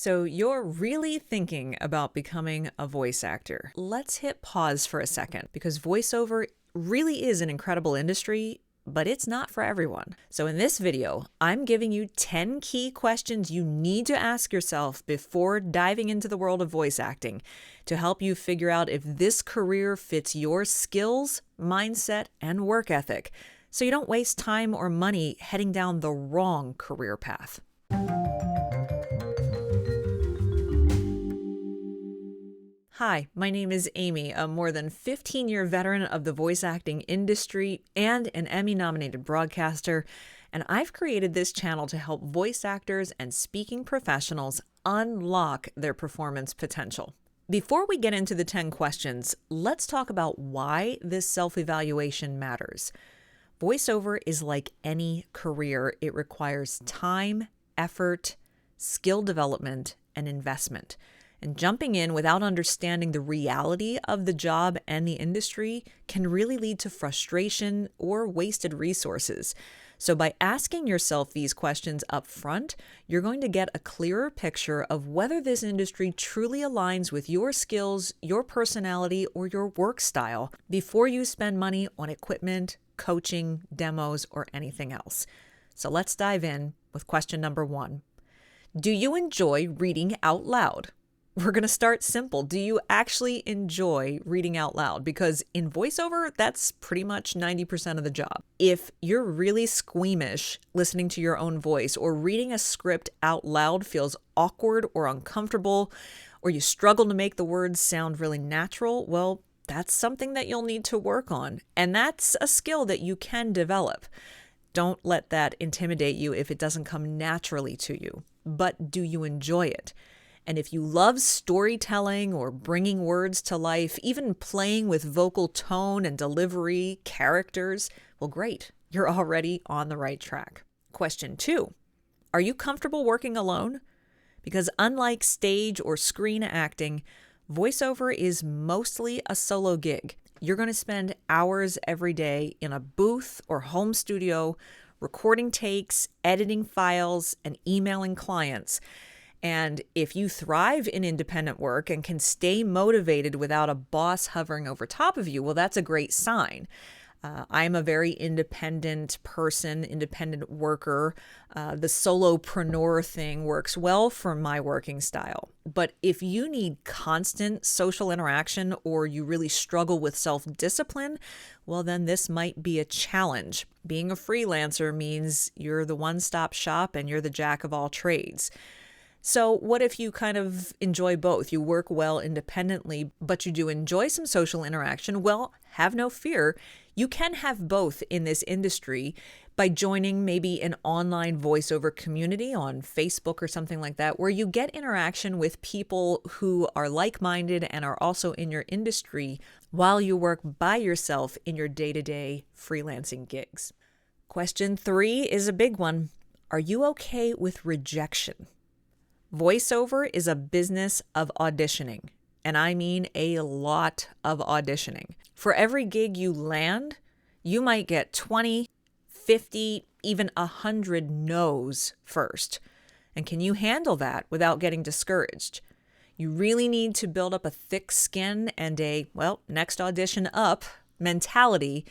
So you're really thinking about becoming a voice actor. Let's hit pause for a second because voiceover really is an incredible industry, but it's not for everyone. So in this video, I'm giving you 10 key questions you need to ask yourself before diving into the world of voice acting to help you figure out if this career fits your skills, mindset, and work ethic, so you don't waste time or money heading down the wrong career path. Hi, my name is Amy, a more than 15-year veteran of the voice acting industry and an Emmy-nominated broadcaster, and I've created this channel to help voice actors and speaking professionals unlock their performance potential. Before we get into the 10 questions, let's talk about why this self-evaluation matters. Voiceover is like any career. It requires time, effort, skill development, and investment. And jumping in without understanding the reality of the job and the industry can really lead to frustration or wasted resources. So by asking yourself these questions up front, you're going to get a clearer picture of whether this industry truly aligns with your skills, your personality, or your work style before you spend money on equipment, coaching, demos, or anything else. So let's dive in with question number 1. Do you enjoy reading out loud? We're going to start simple. Do you actually enjoy reading out loud? Because in voiceover, that's pretty much 90% of the job. If you're really squeamish listening to your own voice, or reading a script out loud feels awkward or uncomfortable, or you struggle to make the words sound really natural, well, that's something that you'll need to work on. And that's a skill that you can develop. Don't let that intimidate you if it doesn't come naturally to you. But do you enjoy it? And if you love storytelling or bringing words to life, even playing with vocal tone and delivery, characters, well, great. You're already on the right track. Question 2, are you comfortable working alone? Because unlike stage or screen acting, voiceover is mostly a solo gig. You're going to spend hours every day in a booth or home studio, recording takes, editing files, and emailing clients. And if you thrive in independent work and can stay motivated without a boss hovering over top of you, well, that's a great sign. I'm a very independent person, independent worker. The solopreneur thing works well for my working style. But if you need constant social interaction or you really struggle with self-discipline, well, then this might be a challenge. Being a freelancer means you're the one-stop shop and you're the jack of all trades. So what if you kind of enjoy both? You work well independently, but you do enjoy some social interaction? Well, have no fear. You can have both in this industry by joining maybe an online voiceover community on Facebook or something like that, where you get interaction with people who are like-minded and are also in your industry while you work by yourself in your day-to-day freelancing gigs. Question 3 is a big one. Are you okay with rejection? Voiceover is a business of auditioning, and I mean a lot of auditioning. For every gig you land, you might get 20, 50, even 100 no's first. And can you handle that without getting discouraged? You really need to build up a thick skin and a, well, next audition up mentality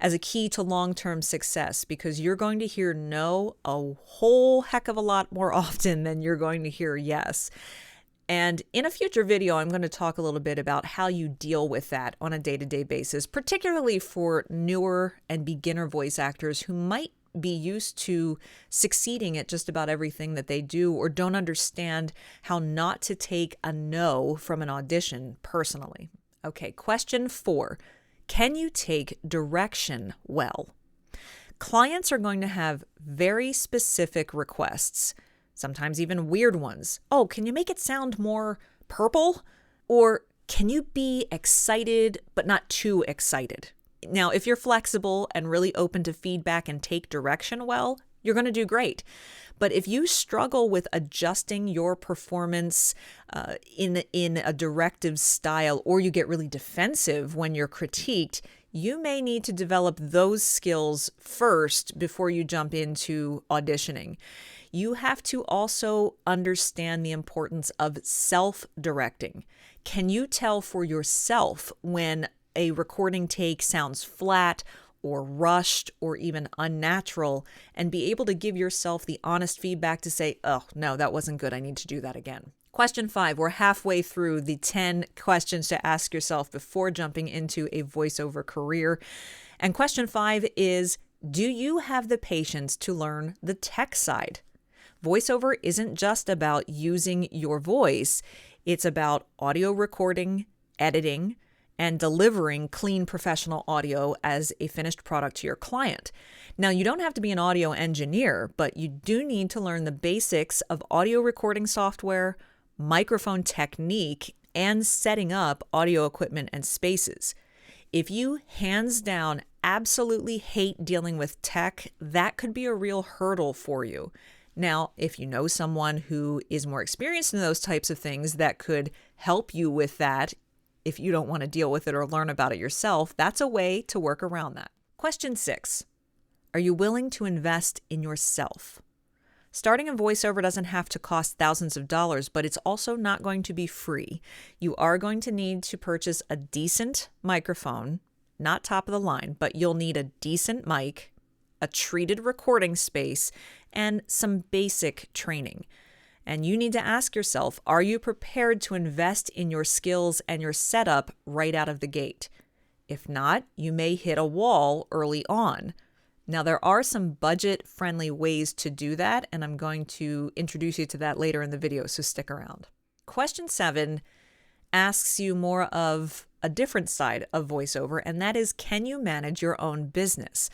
as a key to long-term success, because you're going to hear no a whole heck of a lot more often than you're going to hear yes. And in a future video, I'm going to talk a little bit about how you deal with that on a day-to-day basis, particularly for newer and beginner voice actors who might be used to succeeding at just about everything that they do, or don't understand how not to take a no from an audition personally. Okay, question 4. Can you take direction well? Clients are going to have very specific requests, sometimes even weird ones. Oh, can you make it sound more purple? Or can you be excited, but not too excited? Now, if you're flexible and really open to feedback and take direction well, you're going to do great. But if you struggle with adjusting your performance in a directive style, or you get really defensive when you're critiqued, you may need to develop those skills first before you jump into auditioning. You have to also understand the importance of self-directing. Can you tell for yourself when a recording take sounds flat or rushed or even unnatural, and be able to give yourself the honest feedback to say, oh, no, that wasn't good. I need to do that again. Question 5, we're halfway through the 10 questions to ask yourself before jumping into a voiceover career. And question 5 is, do you have the patience to learn the tech side? Voiceover isn't just about using your voice. It's about audio recording, editing, and delivering clean professional audio as a finished product to your client. Now, you don't have to be an audio engineer, but you do need to learn the basics of audio recording software, microphone technique, and setting up audio equipment and spaces. If you hands down absolutely hate dealing with tech, that could be a real hurdle for you. Now, if you know someone who is more experienced in those types of things that could help you with that, if you don't want to deal with it or learn about it yourself, that's a way to work around that. Question 6, are you willing to invest in yourself? Starting in voiceover doesn't have to cost thousands of dollars, but it's also not going to be free. You are going to need to purchase a decent microphone, not top of the line, but you'll need a decent mic, a treated recording space, and some basic training. And you need to ask yourself, are you prepared to invest in your skills and your setup right out of the gate? If not, you may hit a wall early on. Now, there are some budget-friendly ways to do that, and I'm going to introduce you to that later in the video, so stick around. Question 7 asks you more of a different side of voiceover, and that is, can you manage your own business?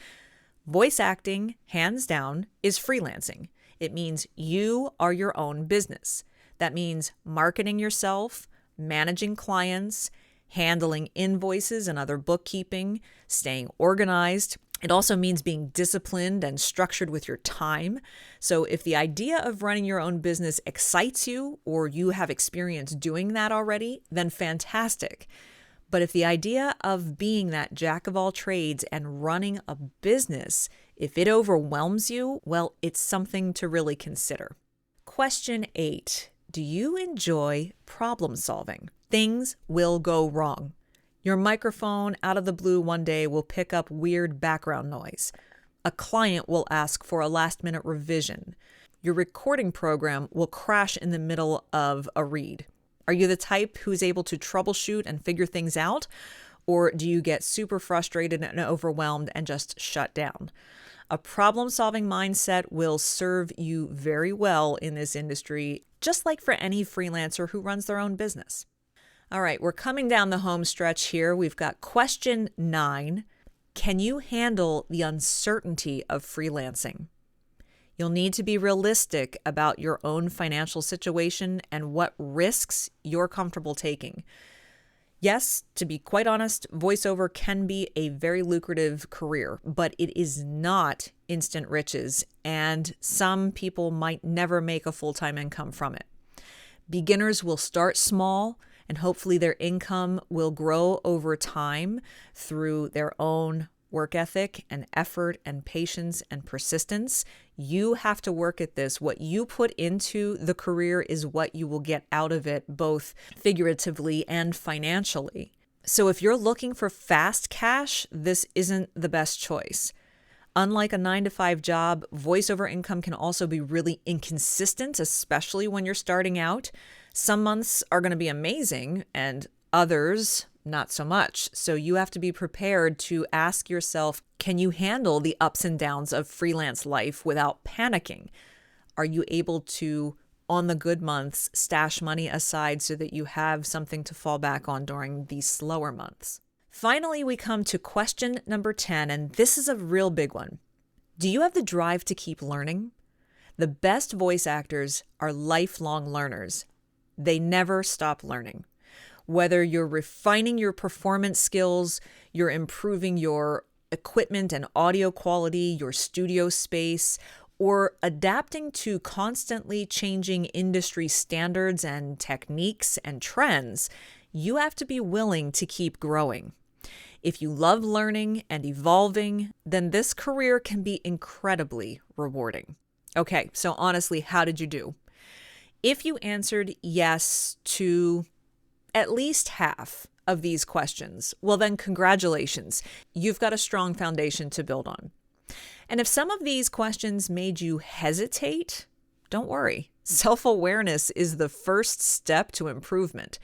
Voice acting, hands down, is freelancing. It means you are your own business. That means marketing yourself, managing clients, handling invoices and other bookkeeping, staying organized. It also means being disciplined and structured with your time. So if the idea of running your own business excites you, or you have experience doing that already, then fantastic. But if the idea of being that jack of all trades and running a business, if it overwhelms you, well, it's something to really consider. Question 8, do you enjoy problem solving? Things will go wrong. Your microphone out of the blue one day will pick up weird background noise. A client will ask for a last-minute revision. Your recording program will crash in the middle of a read. Are you the type who's able to troubleshoot and figure things out? Or do you get super frustrated and overwhelmed and just shut down? A problem-solving mindset will serve you very well in this industry, just like for any freelancer who runs their own business. All right, we're coming down the home stretch here. We've got question 9. Can you handle the uncertainty of freelancing? You'll need to be realistic about your own financial situation and what risks you're comfortable taking. Yes, to be quite honest, voiceover can be a very lucrative career, but it is not instant riches, and some people might never make a full-time income from it. Beginners will start small, and hopefully their income will grow over time through their own work ethic and effort and patience and persistence. You have to work at this. What you put into the career is what you will get out of it, both figuratively and financially. So if you're looking for fast cash, this isn't the best choice. Unlike a 9-to-5 job, voiceover income can also be really inconsistent, especially when you're starting out. Some months are going to be amazing and others not so much. So you have to be prepared to ask yourself, can you handle the ups and downs of freelance life without panicking? Are you able to, on the good months, stash money aside so that you have something to fall back on during these slower months? Finally, we come to question number 10, and this is a real big one. Do you have the drive to keep learning? The best voice actors are lifelong learners. They never stop learning. Whether you're refining your performance skills, you're improving your equipment and audio quality, your studio space, or adapting to constantly changing industry standards and techniques and trends, you have to be willing to keep growing. If you love learning and evolving, then this career can be incredibly rewarding. Okay, so honestly, how did you do? If you answered yes to at least half of these questions, well then congratulations. You've got a strong foundation to build on. And if some of these questions made you hesitate, don't worry. Self-awareness is the first step to improvement.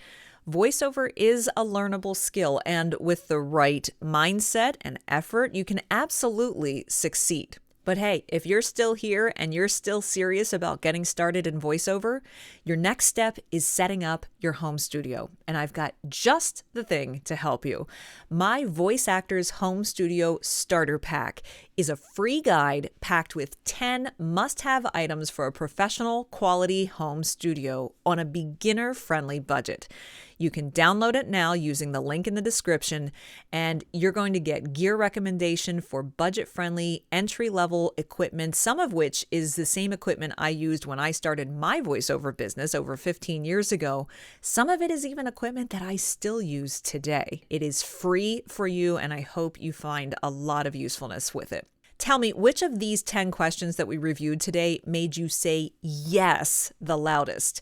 Voiceover is a learnable skill, and with the right mindset and effort, you can absolutely succeed. But hey, if you're still here and you're still serious about getting started in voiceover, your next step is setting up your home studio. And I've got just the thing to help you. My Voice Actors Home Studio Starter Pack is a free guide packed with 10 must-have items for a professional quality home studio on a beginner-friendly budget. You can download it now using the link in the description, and you're going to get gear recommendation for budget-friendly, entry-level equipment, some of which is the same equipment I used when I started my voiceover business over 15 years ago. Some of it is even equipment that I still use today. It is free for you, and I hope you find a lot of usefulness with it. Tell me, which of these 10 questions that we reviewed today made you say yes the loudest?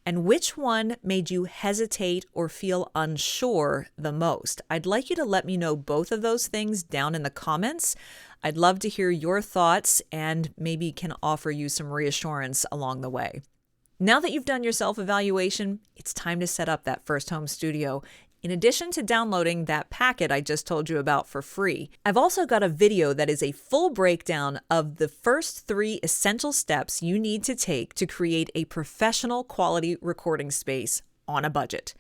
And which one made you hesitate or feel unsure the most? I'd like you to let me know both of those things down in the comments. I'd love to hear your thoughts and maybe can offer you some reassurance along the way. Now that you've done your self-evaluation, it's time to set up that first home studio. In addition to downloading that packet I just told you about for free, I've also got a video that is a full breakdown of the first 3 essential steps you need to take to create a professional quality recording space on a budget.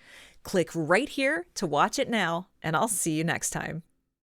Click right here to watch it now, and I'll see you next time.